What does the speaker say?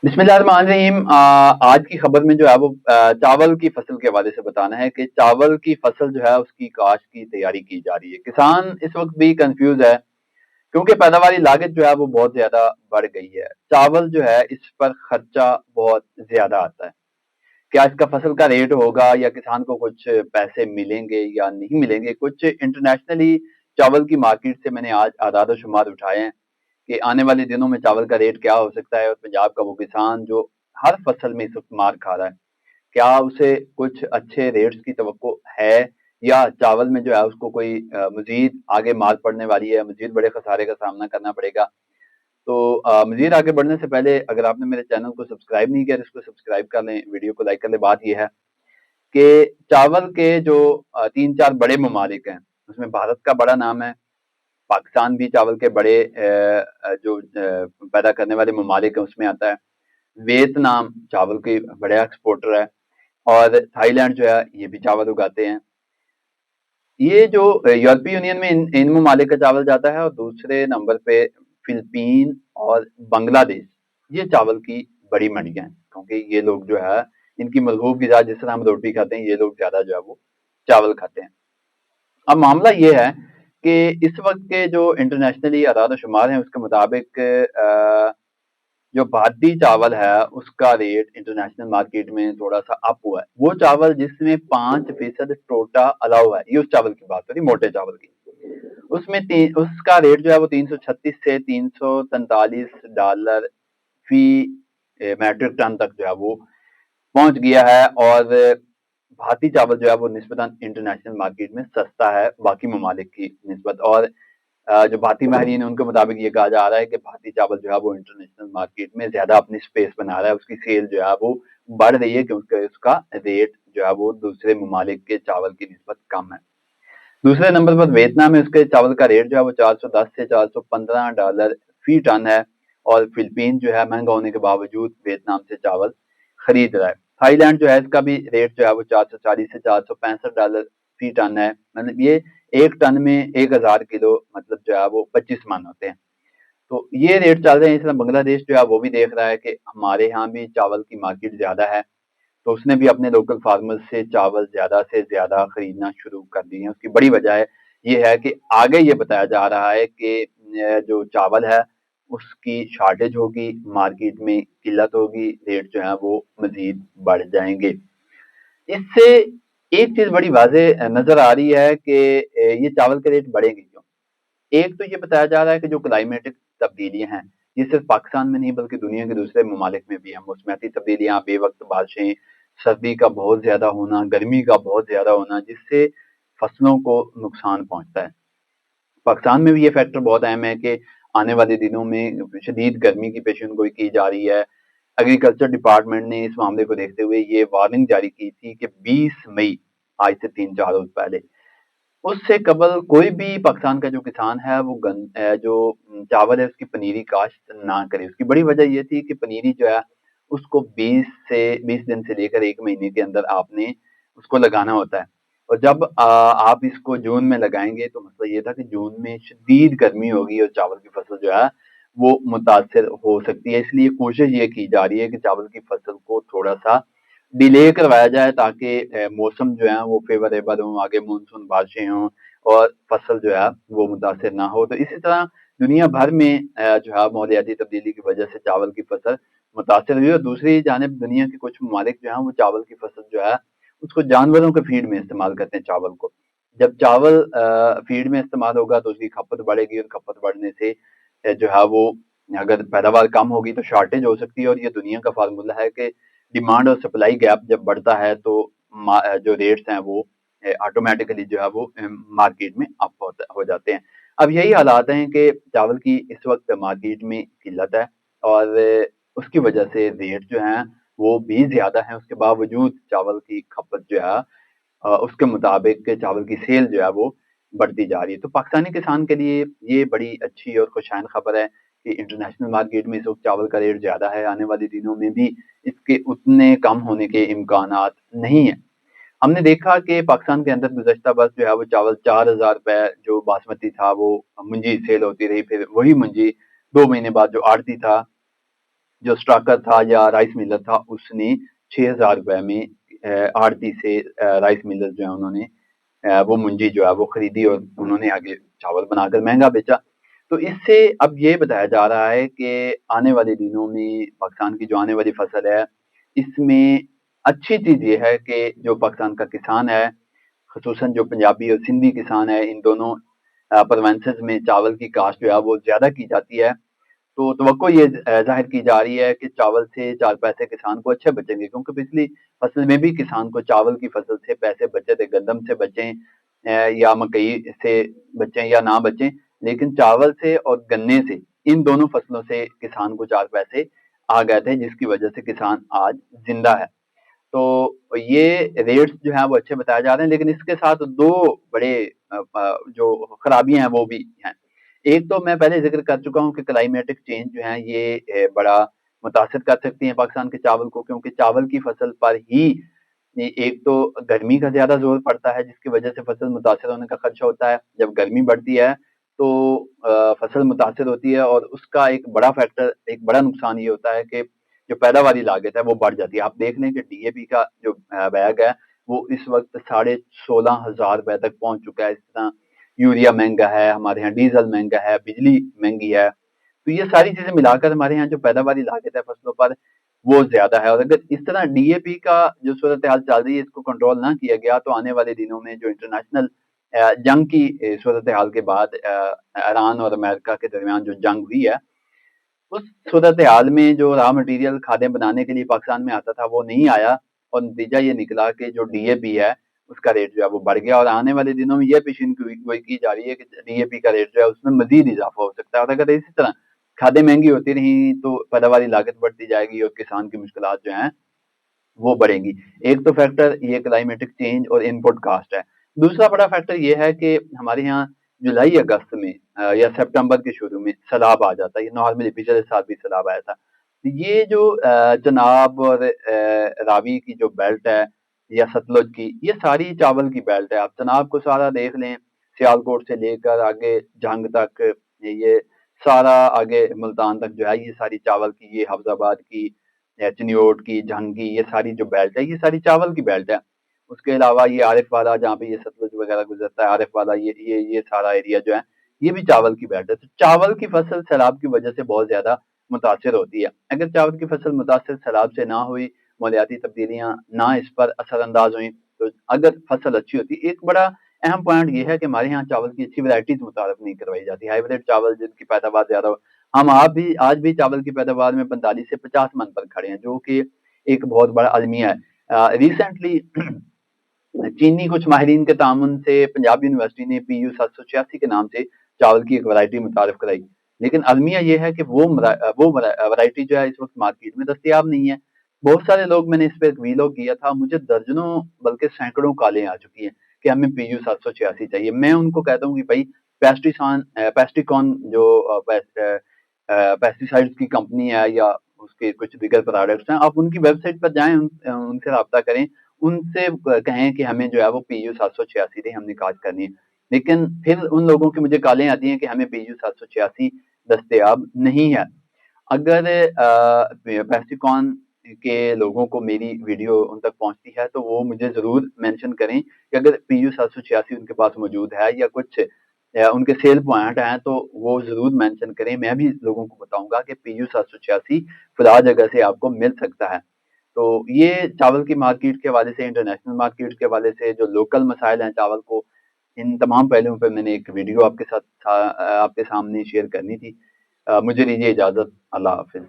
बिस्मिल्लाहिर्रहमानिर्रहीम। आज की खबर में जो है वो चावल की फसल के हवाले से बताना है कि चावल की फसल जो है उसकी काश्त की तैयारी की जा रही है। किसान इस वक्त भी कंफ्यूज है क्योंकि पैदावारी लागत जो है वो बहुत ज्यादा बढ़ गई है। चावल जो है इस पर खर्चा बहुत ज्यादा आता है। क्या इसका फसल का रेट होगा या किसान को कुछ पैसे मिलेंगे या नहीं मिलेंगे? कुछ इंटरनेशनली चावल की मार्केट से मैंने आज आदाद शुमार उठाए हैं कि आने वाले दिनों में चावल का रेट क्या हो सकता है, और पंजाब का वो किसान जो हर फसल में इस वक्त मार खा रहा है, क्या उसे कुछ अच्छे रेट्स की तवक्को है, या चावल में जो है उसको कोई मजीद आगे मार पड़ने वाली है, मजीद बड़े खसारे का सामना करना पड़ेगा। तो मजीद आगे बढ़ने से पहले अगर आपने मेरे चैनल को सब्सक्राइब नहीं किया तो इसको सब्सक्राइब कर लें, वीडियो को लाइक कर लें। बात यह है कि चावल के जो तीन चार बड़े ममालिक हैं उसमें भारत का बड़ा नाम है। पाकिस्तान भी चावल के बड़े जो पैदा करने वाले ममालिक हैं उसमें आता है। वियतनाम चावल के बड़े एक्सपोर्टर है, और थाईलैंड जो है ये भी चावल उगाते हैं। ये जो यूरोपीय यूनियन में इन ममालिक का चावल जाता है, और दूसरे नंबर पे फिलिपीन और बांग्लादेश, ये चावल की बड़ी मंडियां हैं क्योंकि ये लोग जो है इनकी मजबूत ग़िज़ा जिस तरह हम रोटी खाते हैं, ये लोग ज्यादा जो है वो चावल खाते हैं। अब मामला ये है कि इस वक्त के जो इंटरनेशनली आदाद शुमार हैं उसके मुताबिक जो भारतीय चावल है उसका रेट इंटरनेशनल मार्केट में थोड़ा सा अप हुआ है। वो चावल जिसमें 5% टोटा अलाउ है, ये उस चावल की बात हो रही, मोटे चावल की। उसमें उसका रेट जो है वो 336 से $343 फी मैट्रिक टन तक जो है वो पहुंच गया है। और भारतीय चावल जो है वो निस्बतन इंटरनेशनल मार्केट में सस्ता है बाकी ममालिक की निस्बत। और जो भारतीय माहिरीन है उनके मुताबिक ये कहा जा रहा है कि भारतीय चावल जो है वो इंटरनेशनल मार्केट में ज्यादा अपनी स्पेस बना रहा है, उसकी सेल जो है वो बढ़ रही है क्योंकि उसका रेट जो है वो दूसरे ममालिक के चावल की निस्बत कम है। दूसरे नंबर पर वियतनाम में उसके चावल का रेट जो है वो 410 से $415 फी टन है, और फिलिपीन जो है महंगा होने के बावजूद वियतनाम से चावल खरीद रहा है। थाईलैंड जो है इसका भी रेट जो है वो 440 से $465 फी टन है। मतलब ये एक टन में 1000 किलो मतलब जो है वो 25 मन होते हैं। तो ये रेट चल रहे हैं। इस तरह बांग्लादेश जो है वो भी देख रहा है कि हमारे यहाँ भी चावल की मार्केट ज्यादा है, तो उसने भी अपने लोकल फार्मर्स से चावल ज्यादा से ज्यादा खरीदना शुरू कर दिए हैं। उसकी बड़ी वजह है ये है कि आगे ये बताया जा रहा है कि जो चावल है उसकी शॉर्टेज होगी, मार्केट में किल्लत होगी, रेट जो है वो मजीद बढ़ जाएंगे। इससे एक चीज बड़ी वाजे नजर आ रही है कि ये चावल के रेट बढ़ेंगे क्यों। एक तो ये बताया जा रहा है कि जो क्लाइमेटिक तब्दीलियां हैं ये सिर्फ पाकिस्तान में नहीं बल्कि दुनिया के दूसरे ममालिक में भी हैं। मौसमियाती तब्दीलियां, बेवक्त बारिशें, सर्दी का बहुत ज्यादा होना, गर्मी का बहुत ज्यादा होना, जिससे फसलों को नुकसान पहुंचता है। पाकिस्तान में भी ये फैक्टर बहुत अहम है कि आने वाले दिनों में शदीद गर्मी की पेशन गोई की जा रही है। एग्रीकल्चर डिपार्टमेंट ने इस मामले को देखते हुए ये वार्निंग जारी की थी कि 20 मई, आज से 3-4 रोज पहले, उससे कबल कोई भी पाकिस्तान का जो किसान है वो जो चावल है उसकी पनीरी काश्त ना करे। उसकी बड़ी वजह ये थी कि पनीरी जो है उसको 20 दिन से लेकर 1 महीने के अंदर आपने उसको लगाना होता है। और जब आप इसको जून में लगाएंगे तो मसला ये था कि जून में शदीद गर्मी होगी और चावल की फसल जो है वो मुतासर हो सकती है। इसलिए कोशिश ये की जा रही है कि चावल की फसल को थोड़ा सा डिले करवाया जाए ताकि मौसम जो है वो फेवरेबल हो, आगे मानसून बारिशें हों और फसल जो है वो मुतासर ना हो। तो इसी तरह दुनिया भर में जो है माहौलियाती तब्दीली की वजह से चावल की फसल मुतासर हुई, और दूसरी जानिब दुनिया के कुछ ममालिक जो हैं वो चावल की फसल जो है उसको जानवरों के फीड में इस्तेमाल करते हैं चावल को। जब चावल फीड में इस्तेमाल होगा तो उसकी खपत बढ़ेगी, और खपत बढ़ने से जो है वो अगर पैदावार कम होगी तो शॉर्टेज हो सकती है। और ये दुनिया का फार्मूला है कि डिमांड और सप्लाई गैप जब बढ़ता है तो जो रेट्स हैं वो ऑटोमेटिकली जो है वो मार्केट में अप हो जाते हैं। अब यही हालात हैं कि चावल की इस वक्त मार्केट में किल्लत है, और उसकी वजह से रेट जो हैं वो भी ज्यादा है। उसके बावजूद चावल की खपत जो है उसके मुताबिक चावल की सेल जो है वो बढ़ती जा रही है। तो पाकिस्तानी किसान के लिए ये बड़ी अच्छी और खुशहाल खबर है कि इंटरनेशनल मार्केट में इस वक्त चावल का रेट ज्यादा है। आने वाले दिनों में भी इसके उतने कम होने के इम्कानात नहीं है। हमने देखा कि पाकिस्तान के अंदर गुज़श्ता बरस जो है वो चावल 4000 रुपए जो बासमती था वो मंडी सेल होती रही, फिर वही मंडी 2 महीने बाद जो आड़ती था जो स्टाकर था या राइस मिलर था उसने 6,000 रुपए में आड़ती से राइस मिलर जो है उन्होंने वो मुंजी जो है वो खरीदी और उन्होंने आगे चावल बनाकर महंगा बेचा। तो इससे अब ये बताया जा रहा है कि आने वाले दिनों में पाकिस्तान की जो आने वाली फसल है, इसमें अच्छी चीज़ ये है कि जो पाकिस्तान का किसान है, ख़ुसूसन जो पंजाबी और सिंधी किसान है, इन दोनों प्रोविंसेस में चावल की काश्त जो है वो ज़्यादा की जाती है। तो तवक्को ये ज़ाहिर की जा रही है कि चावल से 4 पैसे किसान को अच्छे बचेंगे, क्योंकि पिछली फसल में भी किसान को चावल की फसल से पैसे बचे थे, गंदम से बचें या मकई से बचें या ना बचें, लेकिन चावल से और गन्ने से, इन दोनों फसलों से किसान को 4 पैसे आ गए थे, जिसकी वजह से किसान आज ज़िंदा है। तो ये रेट्स जो हैं वो अच्छे बताए जा रहे हैं, लेकिन इसके साथ 2 बड़े जो खराबियाँ हैं वो भी हैं। एक तो मैं पहले ज़िक्र कर चुका हूँ कि क्लाइमेटिक चेंज जो है ये बड़ा मुतासिर कर सकती हैं पाकिस्तान के चावल को, क्योंकि चावल की फसल पर ही एक तो गर्मी का ज़्यादा ज़ोर पड़ता है, जिसकी वजह से फसल मुतासिर होने का खदशा होता है। जब गर्मी बढ़ती है तो फसल मुतासिर होती है, और उसका एक बड़ा फैक्टर, एक बड़ा नुकसान ये होता है कि जो पैदावारी लागत है वो बढ़ जाती है। आप देख लें कि डीएपी का जो बैग है वो इस वक्त 16,500 रुपए तक पहुंच चुका है। इस तरह यूरिया महंगा है, हमारे यहाँ डीजल महंगा है, बिजली महंगी है। तो ये सारी चीजें मिलाकर हमारे यहाँ जो पैदावारी लागत है फसलों पर वो ज्यादा है, और अगर इस तरह डीएपी का जो सूरत हाल चल रही है इसको कंट्रोल ना किया गया तो आने वाले दिनों में जो इंटरनेशनल जंग की सूरत हाल के बाद ईरान और अमेरिका के दरमियान जो जंग हुई है, उस सूरत हाल में जो रॉ मटेरियल खादें बनाने के लिए पाकिस्तान में आता था वो नहीं आया, और नतीजा ये निकला कि जो डीएपी है उसका रेट जो है वो बढ़ गया, और आने वाले दिनों में ये पेशीन गोई की जा रही है कि डीएपी का रेट जो है उसमें मजीद इजाफा हो सकता है, और अगर इसी तरह खादें महंगी होती रही तो पैदावारी लागत बढ़ती जाएगी और किसान की मुश्किलात जो हैं वो बढ़ेंगी। एक तो फैक्टर ये क्लाइमेटिक चेंज और इनपुट कास्ट है। दूसरा बड़ा फैक्टर ये है कि हमारे यहाँ जुलाई अगस्त में या सितंबर के शुरू में सैलाब आ जाता है। ये नॉर्मली पिछले साल भी सैलाब आया था। तो ये जो चनाब और रावी की जो बेल्ट है या सतलुज की, ये सारी चावल की बेल्ट है। आप चनाब को सारा देख लें, सियालकोट से लेकर आगे जंग तक, ये सारा आगे मुल्तान तक जो है ये सारी चावल की, ये हफ्जाबाद की, चिन्योट की, जंग की, ये सारी जो बेल्ट है ये सारी चावल की बेल्ट है। उसके अलावा ये आरिफ वाला जहाँ पे ये सतलुज वगैरह गुजरता है, आरिफ वाला ये सारा एरिया जो है ये भी चावल की बेल्ट है। तो चावल की फसल सैलाब की वजह से बहुत ज्यादा मुतासिर होती है। अगर चावल की फसल मुतासिर सैलाब से ना हुई, मौलियाती तब्दीलियां ना इस पर असरअंदाज हुई, तो अगर फसल अच्छी होती, एक बड़ा अहम पॉइंट ये है कि हमारे यहाँ चावल की अच्छी वैरायटीज मुतारफ नहीं करवाई जाती। हाइब्रिड चावल जिनकी पैदावार ज्यादा हो, हम आप भी आज भी चावल की पैदावार में 45 से 50 मन पर खड़े हैं, जो कि एक बहुत बड़ा अलमिया है। रिसेंटली चीनी कुछ माहिरीन के तामुन से पंजाब यूनिवर्सिटी ने PU 786 के नाम से चावल की एक वैरायटी मुतारफ कराई, लेकिन अलमिया ये है कि वो वैरायटी जो है इस वक्त मार्केट में दस्तियाब नहीं है। बहुत सारे लोग, मैंने इस पे एक वीलॉग किया था, मुझे दर्जनों बल्कि सैकड़ों कॉलें आ चुकी हैं कि हमें PU 786 चाहिए। मैं उनको कहता हूँ कि भाई पेस्टिकॉन जो पेस्टिसाइड्स की कंपनी है या उसके कुछ दिगर प्रोडक्ट्स हैं, आप उनकी वेबसाइट पर जाएं, उनसे रब्ता करें, उनसे कहें कि हमें जो है वो PU 786 दे, हमने काश्त करनी है। लेकिन फिर उन लोगों की मुझे कॉलें आती हैं कि हमें PU 786 दस्तयाब नहीं है। अगर पेस्टिकॉन के लोगों को मेरी वीडियो उन तक पहुंचती है तो वो मुझे जरूर मेंशन करें कि अगर PU 786 उनके पास मौजूद है या कुछ उनके सेल पॉइंट हैं तो वो जरूर मेंशन करें। मैं भी लोगों को बताऊंगा कि PU 786 फिलहाल जगह से आपको मिल सकता है। तो ये चावल की मार्केट के हवाले से, इंटरनेशनल मार्केट के हवाले से, जो लोकल मसाइल हैं चावल को, इन तमाम पहलुओं पे मैंने एक वीडियो आपके सामने शेयर करनी थी। मुझे दीजिए इजाजत। अल्लाह हाफिज।